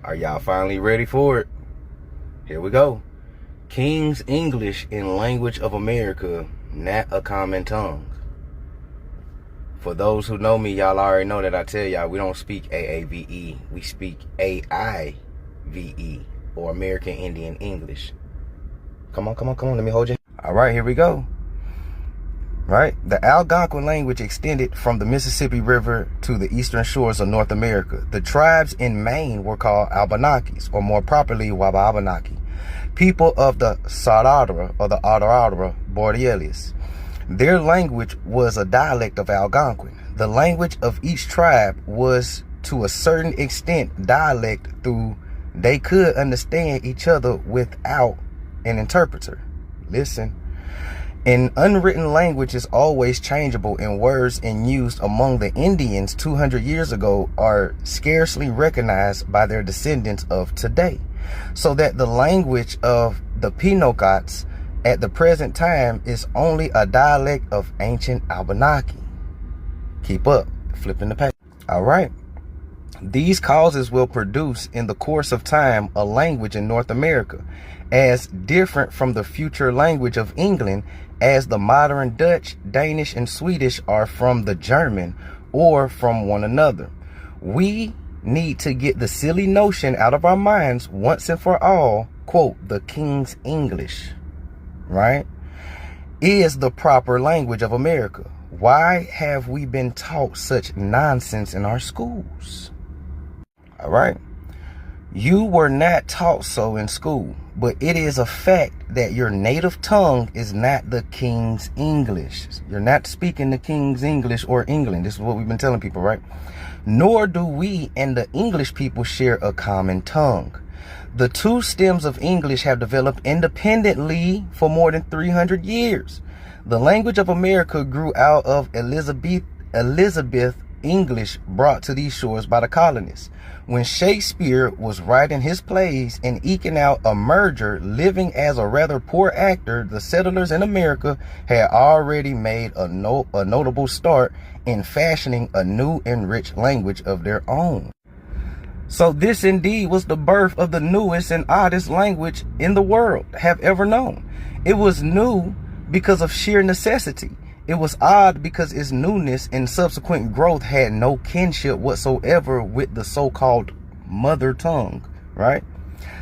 Are y'all finally ready for it? Here we go. King's English in Language of America, not a common tongue. For those who know me, y'all already know that I tell y'all we don't speak AAVE. We speak AIVE, or American Indian English. Come on. Let me hold you. All right, here we go. Right? The Algonquin language extended from the Mississippi River to the eastern shores of North America. The tribes in Maine were called Abenakis, or more properly, Wabanaki, people of the Sarada or the Adarada Borealis. Their language was a dialect of Algonquin. The language of each tribe was to a certain extent dialect through they could understand each other without an interpreter. Listen. An unwritten language is always changeable, and words in use among the Indians 200 years ago are scarcely recognized by their descendants of today. So that the language of the Penobscots at the present time is only a dialect of ancient Abenaki. Keep up, flipping the page. All right. These causes will produce in the course of time a language in North America as different from the future language of England as the modern Dutch, Danish, and Swedish are from the German or from one another. We need to get the silly notion out of our minds once and for all, quote, the King's English, right, is the proper language of America. Why have we been taught such nonsense in our schools? All right. You were not taught so in school, but it is a fact that your native tongue is not the King's English. You're not speaking the King's English or England. This is what we've been telling people, right? Nor do we and the English people share a common tongue. The two stems of English have developed independently for more than 300 years. The language of America grew out of Elizabeth English brought to these shores by the colonists. When Shakespeare was writing his plays and eking out a merger, living as a rather poor actor, the settlers in America had already made a notable start in fashioning a new and rich language of their own. So this indeed was the birth of the newest and oddest language in the world have ever known. It was new because of sheer necessity. It was odd because its newness and subsequent growth had no kinship whatsoever with the so-called mother tongue, right?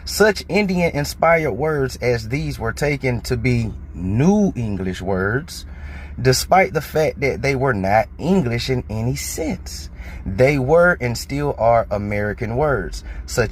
Such Indian-inspired words as these were taken to be new English words, despite the fact that they were not English in any sense. They were and still are American words, such